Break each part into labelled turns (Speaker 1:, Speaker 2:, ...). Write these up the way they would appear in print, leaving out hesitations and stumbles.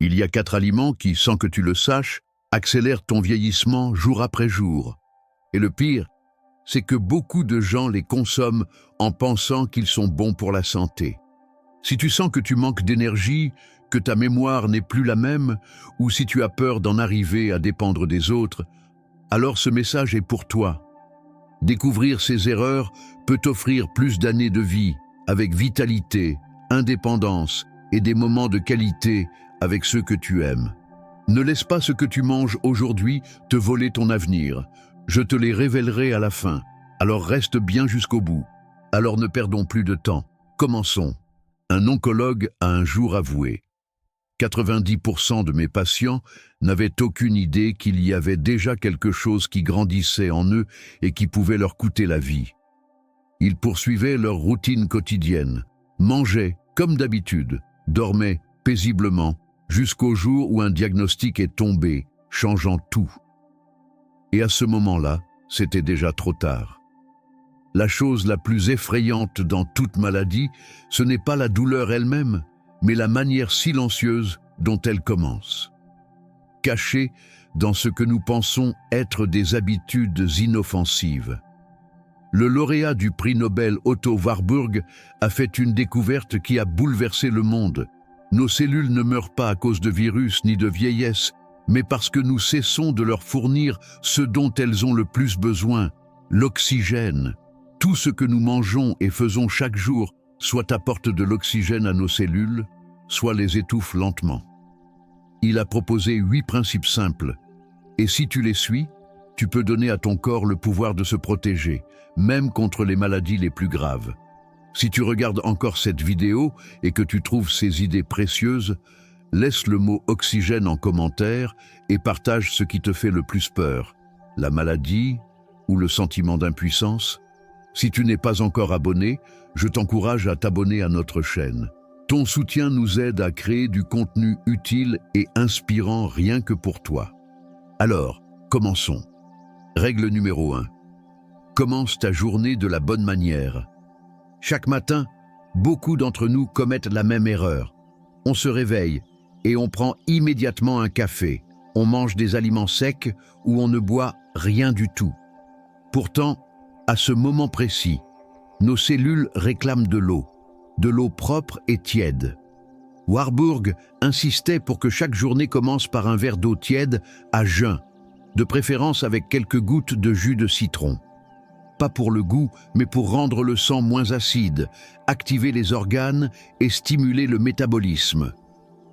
Speaker 1: Il y a 4 aliments qui, sans que tu le saches, accélèrent ton vieillissement jour après jour. Et le pire, c'est que beaucoup de gens les consomment en pensant qu'ils sont bons pour la santé. Si tu sens que tu manques d'énergie, que ta mémoire n'est plus la même, ou si tu as peur d'en arriver à dépendre des autres, alors ce message est pour toi. Découvrir ces erreurs peut t'offrir plus d'années de vie, avec vitalité, indépendance et des moments de qualité avec ceux que tu aimes. Ne laisse pas ce que tu manges aujourd'hui te voler ton avenir. Je te les révélerai à la fin, alors reste bien jusqu'au bout. Alors ne perdons plus de temps. Commençons. Un oncologue a un jour avoué. 90% de mes patients n'avaient aucune idée qu'il y avait déjà quelque chose qui grandissait en eux et qui pouvait leur coûter la vie. Ils poursuivaient leur routine quotidienne, mangeaient comme d'habitude, dormaient paisiblement, jusqu'au jour où un diagnostic est tombé, changeant tout. Et à ce moment-là, c'était déjà trop tard. La chose la plus effrayante dans toute maladie, ce n'est pas la douleur elle-même, mais la manière silencieuse dont elle commence. Cachée dans ce que nous pensons être des habitudes inoffensives. Le lauréat du prix Nobel Otto Warburg a fait une découverte qui a bouleversé le monde. Nos cellules ne meurent pas à cause de virus ni de vieillesse, mais parce que nous cessons de leur fournir ce dont elles ont le plus besoin, l'oxygène. Tout ce que nous mangeons et faisons chaque jour soit apporte de l'oxygène à nos cellules, soit les étouffe lentement. Il a proposé 8 principes simples, et si tu les suis, tu peux donner à ton corps le pouvoir de se protéger, même contre les maladies les plus graves. Si tu regardes encore cette vidéo et que tu trouves ces idées précieuses, laisse le mot oxygène en commentaire et partage ce qui te fait le plus peur, la maladie ou le sentiment d'impuissance. Si tu n'es pas encore abonné, je t'encourage à t'abonner à notre chaîne. Ton soutien nous aide à créer du contenu utile et inspirant rien que pour toi. Alors, commençons. Règle numéro 1. Commence ta journée de la bonne manière. Chaque matin, beaucoup d'entre nous commettent la même erreur. On se réveille et on prend immédiatement un café. On mange des aliments secs ou on ne boit rien du tout. Pourtant, à ce moment précis, nos cellules réclament de l'eau propre et tiède. Warburg insistait pour que chaque journée commence par un verre d'eau tiède à jeun, de préférence avec quelques gouttes de jus de citron. Pas pour le goût, mais pour rendre le sang moins acide, activer les organes et stimuler le métabolisme.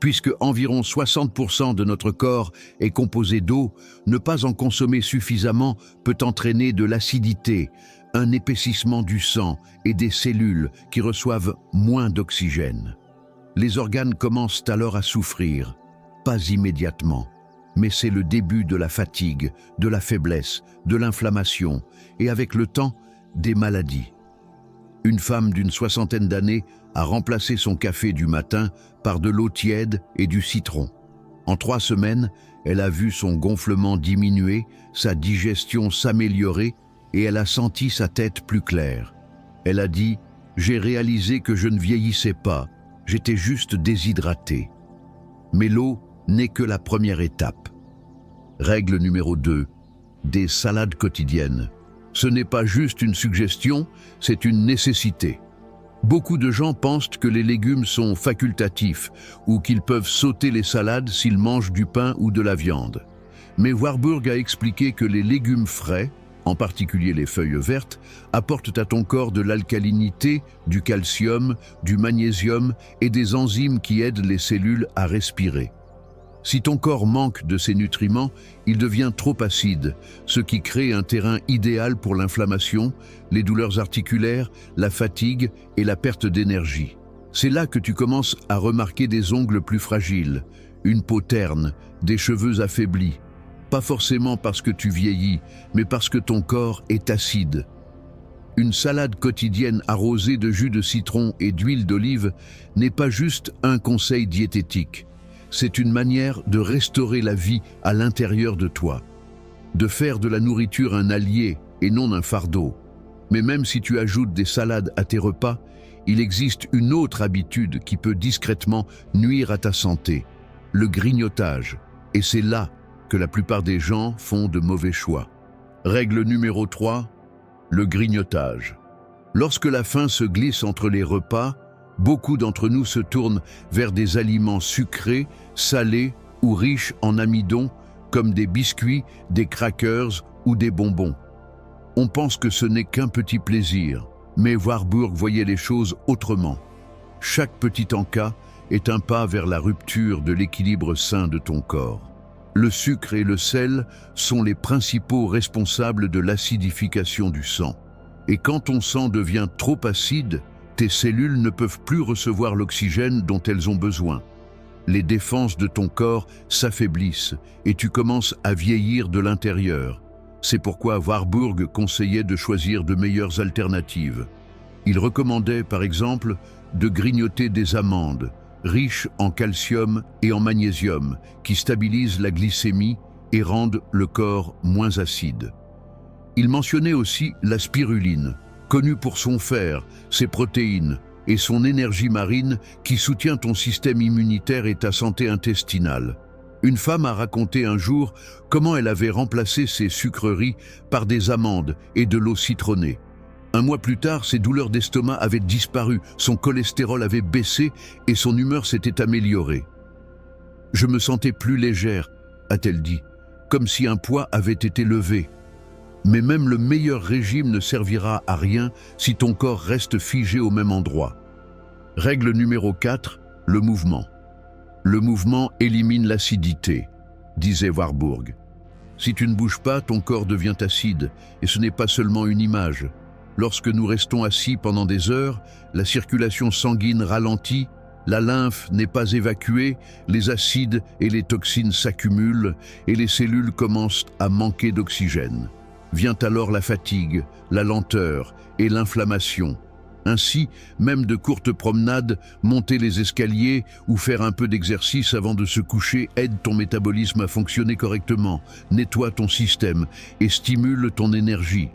Speaker 1: Puisque environ 60% de notre corps est composé d'eau, ne pas en consommer suffisamment peut entraîner de l'acidité, un épaississement du sang et des cellules qui reçoivent moins d'oxygène. Les organes commencent alors à souffrir, pas immédiatement, mais c'est le début de la fatigue, de la faiblesse, de l'inflammation et avec le temps, des maladies. Une femme d'une 60aine d'années a remplacé son café du matin par de l'eau tiède et du citron. En 3 semaines, elle a vu son gonflement diminuer, sa digestion s'améliorer et elle a senti sa tête plus claire. Elle a dit « J'ai réalisé que je ne vieillissais pas, j'étais juste déshydratée. » Mais l'eau n'est que la première étape. Règle numéro 2. Des salades quotidiennes. Ce n'est pas juste une suggestion, c'est une nécessité. Beaucoup de gens pensent que les légumes sont facultatifs ou qu'ils peuvent sauter les salades s'ils mangent du pain ou de la viande. Mais Warburg a expliqué que les légumes frais, en particulier les feuilles vertes, apportent à ton corps de l'alcalinité, du calcium, du magnésium et des enzymes qui aident les cellules à respirer. Si ton corps manque de ces nutriments, il devient trop acide, ce qui crée un terrain idéal pour l'inflammation, les douleurs articulaires, la fatigue et la perte d'énergie. C'est là que tu commences à remarquer des ongles plus fragiles, une peau terne, des cheveux affaiblis. Pas forcément parce que tu vieillis, mais parce que ton corps est acide. Une salade quotidienne arrosée de jus de citron et d'huile d'olive n'est pas juste un conseil diététique. C'est une manière de restaurer la vie à l'intérieur de toi, de faire de la nourriture un allié et non un fardeau. Mais même si tu ajoutes des salades à tes repas, il existe une autre habitude qui peut discrètement nuire à ta santé. le grignotage. Et c'est là que la plupart des gens font de mauvais choix. Règle numéro 3, le grignotage. Lorsque la faim se glisse entre les repas, beaucoup d'entre nous se tournent vers des aliments sucrés, salés ou riches en amidon, comme des biscuits, des crackers ou des bonbons. On pense que ce n'est qu'un petit plaisir, mais Warburg voyait les choses autrement. Chaque petit encas est un pas vers la rupture de l'équilibre sain de ton corps. Le sucre et le sel sont les principaux responsables de l'acidification du sang. Et quand ton sang devient trop acide, tes cellules ne peuvent plus recevoir l'oxygène dont elles ont besoin. Les défenses de ton corps s'affaiblissent et tu commences à vieillir de l'intérieur. C'est pourquoi Warburg conseillait de choisir de meilleures alternatives. Il recommandait par exemple de grignoter des amandes, riches en calcium et en magnésium, qui stabilisent la glycémie et rendent le corps moins acide. Il mentionnait aussi la spiruline, connue pour son fer, ses protéines et son énergie marine qui soutient ton système immunitaire et ta santé intestinale. Une femme a raconté un jour comment elle avait remplacé ses sucreries par des amandes et de l'eau citronnée. Un mois plus tard, ses douleurs d'estomac avaient disparu, son cholestérol avait baissé et son humeur s'était améliorée. « Je me sentais plus légère », a-t-elle dit, comme si un poids avait été levé. Mais même le meilleur régime ne servira à rien si ton corps reste figé au même endroit. Règle numéro 4, le mouvement. Le mouvement élimine l'acidité, disait Warburg. Si tu ne bouges pas, ton corps devient acide, et ce n'est pas seulement une image. Lorsque nous restons assis pendant des heures, la circulation sanguine ralentit, la lymphe n'est pas évacuée, les acides et les toxines s'accumulent et les cellules commencent à manquer d'oxygène. Vient alors la fatigue, la lenteur et l'inflammation. Ainsi, même de courtes promenades, monter les escaliers ou faire un peu d'exercice avant de se coucher aide ton métabolisme à fonctionner correctement, nettoie ton système et stimule ton énergie.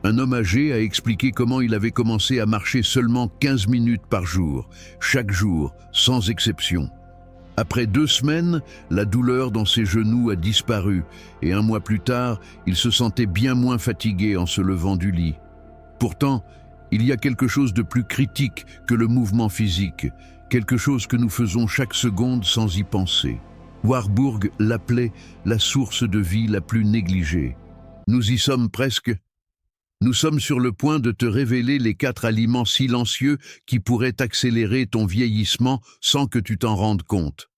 Speaker 1: Un homme âgé a expliqué comment il avait commencé à marcher seulement 15 minutes par jour, chaque jour, sans exception. Après 2 semaines, la douleur dans ses genoux a disparu et 1 mois plus tard, il se sentait bien moins fatigué en se levant du lit. Pourtant, il y a quelque chose de plus critique que le mouvement physique, quelque chose que nous faisons chaque seconde sans y penser. Warburg l'appelait la source de vie la plus négligée. Nous y sommes presque. Nous sommes sur le point de te révéler les 4 aliments silencieux qui pourraient accélérer ton vieillissement sans que tu t'en rendes compte.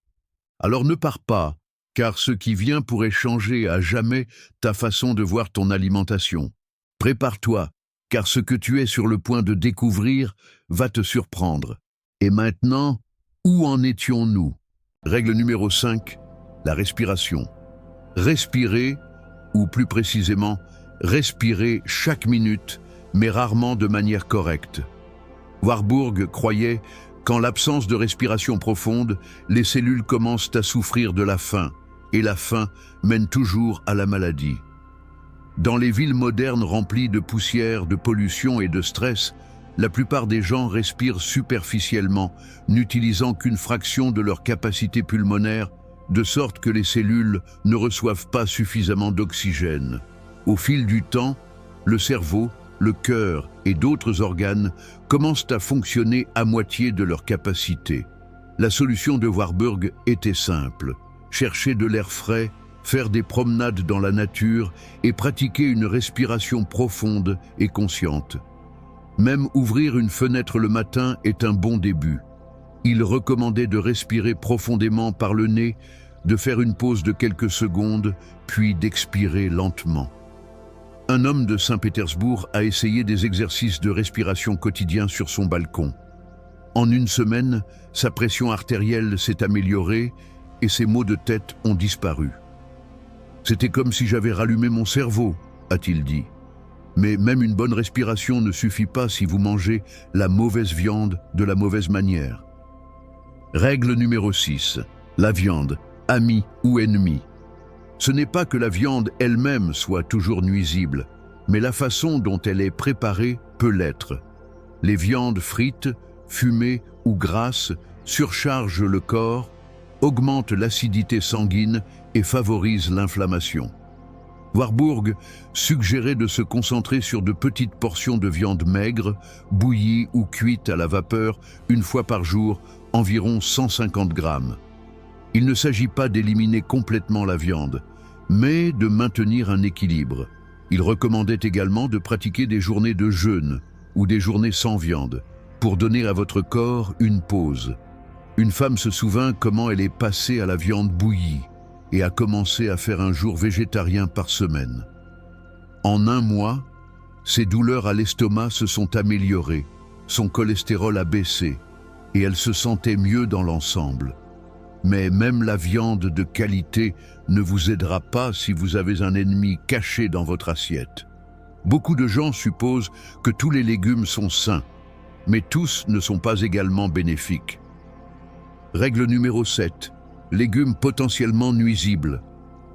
Speaker 1: Alors ne pars pas, car ce qui vient pourrait changer à jamais ta façon de voir ton alimentation. Prépare-toi, car ce que tu es sur le point de découvrir va te surprendre. Et maintenant, où en étions-nous? Règle numéro 5, la respiration. Respirer, ou plus précisément, respirer chaque minute, mais rarement de manière correcte. Warburg croyait qu'en l'absence de respiration profonde, les cellules commencent à souffrir de la faim, et la faim mène toujours à la maladie. Dans les villes modernes remplies de poussière, de pollution et de stress, la plupart des gens respirent superficiellement, n'utilisant qu'une fraction de leur capacité pulmonaire, de sorte que les cellules ne reçoivent pas suffisamment d'oxygène. Au fil du temps, le cerveau, le cœur et d'autres organes commencent à fonctionner à moitié de leur capacité. La solution de Warburg était simple: chercher de l'air frais, faire des promenades dans la nature et pratiquer une respiration profonde et consciente. Même ouvrir une fenêtre le matin est un bon début. Il recommandait de respirer profondément par le nez, de faire une pause de quelques secondes, puis d'expirer lentement. Un homme de Saint-Pétersbourg a essayé des exercices de respiration quotidiens sur son balcon. En 1 semaine, sa pression artérielle s'est améliorée et ses maux de tête ont disparu. « C'était comme si j'avais rallumé mon cerveau », a-t-il dit. Mais même une bonne respiration ne suffit pas si vous mangez la mauvaise viande de la mauvaise manière. Règle numéro 6. La viande, ami ou ennemi. Ce n'est pas que la viande elle-même soit toujours nuisible, mais la façon dont elle est préparée peut l'être. Les viandes frites, fumées ou grasses surchargent le corps, augmente l'acidité sanguine et favorise l'inflammation. Warburg suggérait de se concentrer sur de petites portions de viande maigre, bouillie ou cuite à la vapeur une fois par jour, environ 150 grammes. Il ne s'agit pas d'éliminer complètement la viande, mais de maintenir un équilibre. Il recommandait également de pratiquer des journées de jeûne ou des journées sans viande, pour donner à votre corps une pause. Une femme se souvint comment elle est passée à la viande bouillie et a commencé à faire un jour végétarien par semaine. En un mois, ses douleurs à l'estomac se sont améliorées, son cholestérol a baissé et elle se sentait mieux dans l'ensemble. Mais même la viande de qualité ne vous aidera pas si vous avez un ennemi caché dans votre assiette. Beaucoup de gens supposent que tous les légumes sont sains, mais tous ne sont pas également bénéfiques. Règle numéro 7. Légumes potentiellement nuisibles.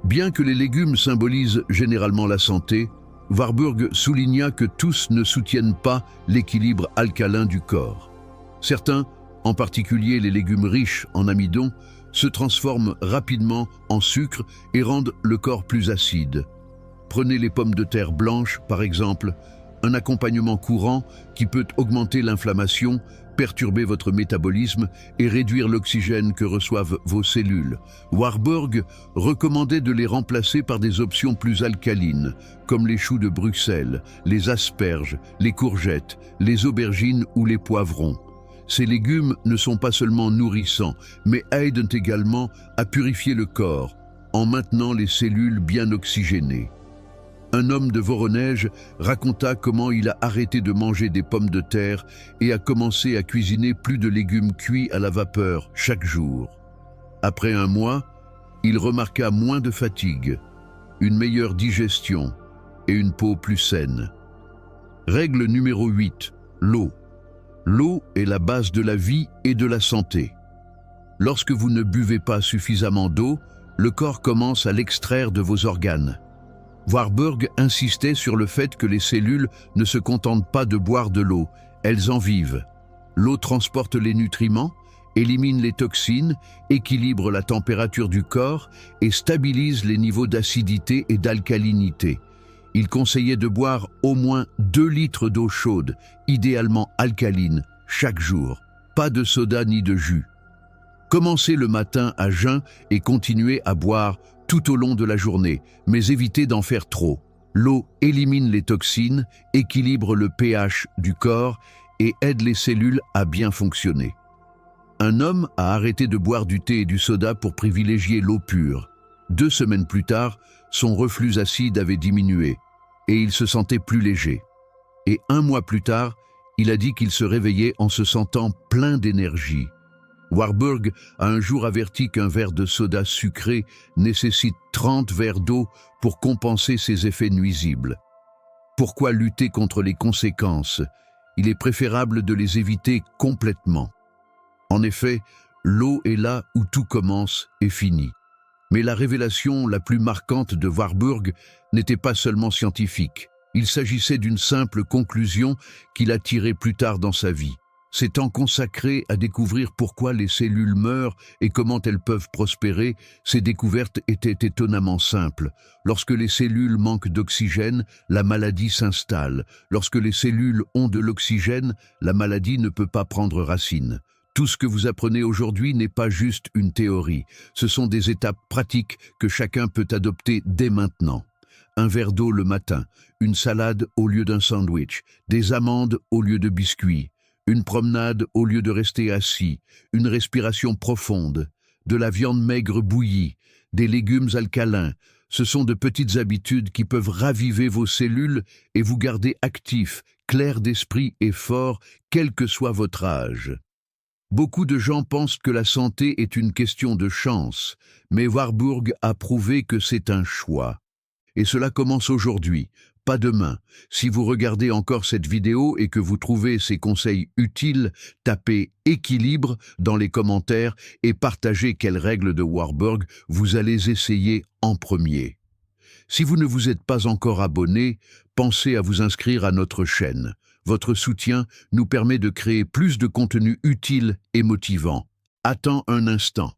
Speaker 1: Bien que les légumes symbolisent généralement la santé, Warburg souligna que tous ne soutiennent pas l'équilibre alcalin du corps. Certains, en particulier les légumes riches en amidon, se transforment rapidement en sucre et rendent le corps plus acide. Prenez les pommes de terre blanches, par exemple, un accompagnement courant qui peut augmenter l'inflammation, perturber votre métabolisme et réduire l'oxygène que reçoivent vos cellules. Warburg recommandait de les remplacer par des options plus alcalines, comme les choux de Bruxelles, les asperges, les courgettes, les aubergines ou les poivrons. Ces légumes ne sont pas seulement nourrissants, mais aident également à purifier le corps, en maintenant les cellules bien oxygénées. Un homme de Voronège raconta comment il a arrêté de manger des pommes de terre et a commencé à cuisiner plus de légumes cuits à la vapeur chaque jour. Après un mois, il remarqua moins de fatigue, une meilleure digestion et une peau plus saine. Règle numéro 8. L'eau. L'eau est la base de la vie et de la santé. Lorsque vous ne buvez pas suffisamment d'eau, le corps commence à l'extraire de vos organes. Warburg insistait sur le fait que les cellules ne se contentent pas de boire de l'eau, elles en vivent. L'eau transporte les nutriments, élimine les toxines, équilibre la température du corps et stabilise les niveaux d'acidité et d'alcalinité. Il conseillait de boire au moins 2 litres d'eau chaude, idéalement alcaline, chaque jour. Pas de soda ni de jus. Commencez le matin à jeun et continuez à boire tout au long de la journée, mais évitez d'en faire trop. L'eau élimine les toxines, équilibre le pH du corps et aide les cellules à bien fonctionner. Un homme a arrêté de boire du thé et du soda pour privilégier l'eau pure. 2 semaines plus tard, son reflux acide avait diminué et il se sentait plus léger. Et 1 mois plus tard, il a dit qu'il se réveillait en se sentant plein d'énergie. Warburg a un jour averti qu'un verre de soda sucré nécessite 30 verres d'eau pour compenser ses effets nuisibles. Pourquoi lutter contre les conséquences? Il est préférable de les éviter complètement. En effet, l'eau est là où tout commence et finit. Mais la révélation la plus marquante de Warburg n'était pas seulement scientifique. Il s'agissait d'une simple conclusion qu'il a tirée plus tard dans sa vie. Ces temps consacrés à découvrir pourquoi les cellules meurent et comment elles peuvent prospérer, ces découvertes étaient étonnamment simples. Lorsque les cellules manquent d'oxygène, la maladie s'installe. Lorsque les cellules ont de l'oxygène, la maladie ne peut pas prendre racine. Tout ce que vous apprenez aujourd'hui n'est pas juste une théorie. Ce sont des étapes pratiques que chacun peut adopter dès maintenant. Un verre d'eau le matin, une salade au lieu d'un sandwich, des amandes au lieu de biscuits, une promenade au lieu de rester assis, une respiration profonde, de la viande maigre bouillie, des légumes alcalins. Ce sont de petites habitudes qui peuvent raviver vos cellules et vous garder actif, clair d'esprit et fort, quel que soit votre âge. Beaucoup de gens pensent que la santé est une question de chance, mais Warburg a prouvé que c'est un choix. Et cela commence aujourd'hui, pas demain. Si vous regardez encore cette vidéo et que vous trouvez ces conseils utiles, tapez « équilibre » dans les commentaires et partagez quelles règles de Warburg vous allez essayer en premier. Si vous ne vous êtes pas encore abonné, pensez à vous inscrire à notre chaîne. Votre soutien nous permet de créer plus de contenu utile et motivant. Attends un instant.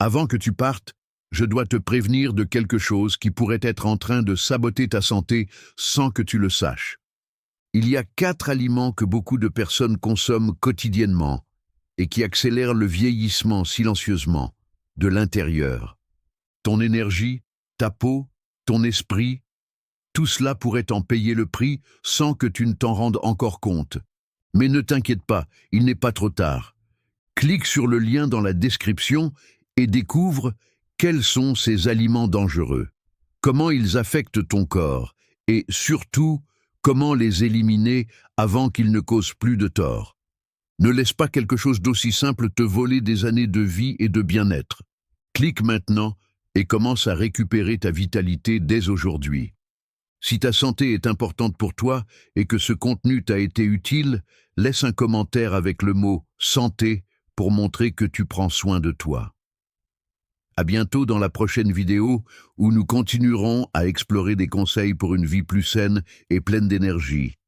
Speaker 1: Avant que tu partes, je dois te prévenir de quelque chose qui pourrait être en train de saboter ta santé sans que tu le saches. Il y a 4 aliments que beaucoup de personnes consomment quotidiennement et qui accélèrent le vieillissement silencieusement, de l'intérieur. Ton énergie, ta peau, ton esprit, tout cela pourrait en payer le prix sans que tu ne t'en rendes encore compte. Mais ne t'inquiète pas, il n'est pas trop tard. Clique sur le lien dans la description et découvre quels sont ces aliments dangereux, comment ils affectent ton corps et surtout comment les éliminer avant qu'ils ne causent plus de tort. Ne laisse pas quelque chose d'aussi simple te voler des années de vie et de bien-être. Clique maintenant et commence à récupérer ta vitalité dès aujourd'hui. Si ta santé est importante pour toi et que ce contenu t'a été utile, laisse un commentaire avec le mot « santé » pour montrer que tu prends soin de toi. À bientôt dans la prochaine vidéo où nous continuerons à explorer des conseils pour une vie plus saine et pleine d'énergie.